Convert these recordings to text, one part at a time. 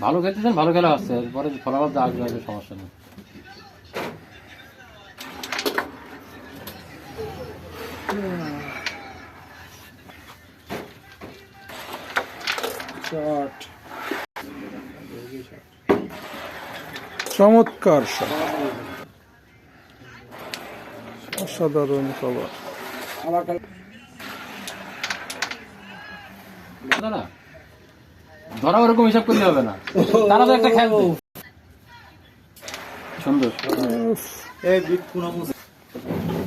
ভালো খেলতেছেন, ভালো খেলা হচ্ছে, এরপরে ফলাফল যা আসবে আসবে, সমস্যা নেই। চমৎকার শট, অসাধারণ কভার। না ধরা ওরকম হিসাব করলে হবে না, তারা তো একটা খেলবে। সুন্দর।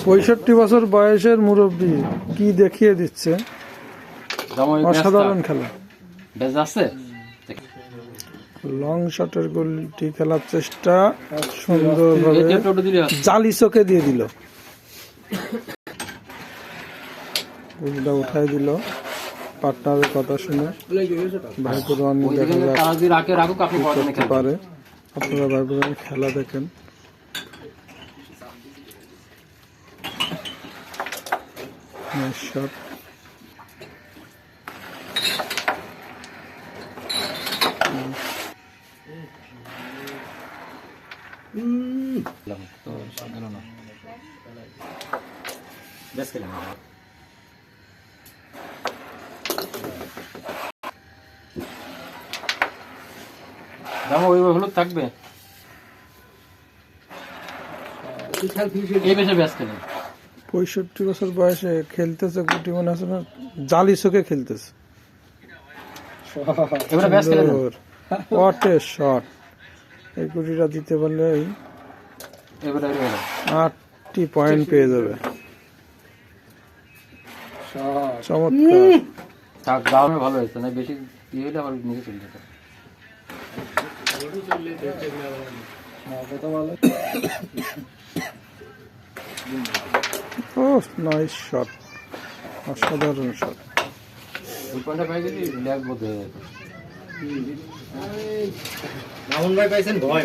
65 বছর বয়সের মুরব্বী কি দেখিয়ে দিচ্ছে, অসাধারণ খেলা। বেশ যাচ্ছে, লং শটের গোলটি খেলার চেষ্টা সুন্দরভাবে জালি চোখে দিয়ে দিল, গোলটা উঠাই দিল। পার্টনারের কথা শুনে ভাইপুর রানি দেখা করতে পারে। আপনারা ভাইপুর রানি খেলা দেখেন। শট ওই হলুদ থাকবে, এই বেশে ব্যস্ত নেই। 65 বছর বয়সে খেলতেছে গুটি, মনে আছে না, জালি চোখে খেলতেছে। What a shot! এই গুটিটা দিতে পারলে 8টি পয়েন্ট পেয়ে যাবে। চমৎকার। দামে ভালো হয়েছে না, বেশি ইয়ে হলে আবার নিচে চলে যেত। নাইস শট, অসাধারণ শট। ওই পয়েন্টটা পাই গেলি ল্যাগ বোধ হয়ে যেত। মামুন ভাই পাইছেন ভয়।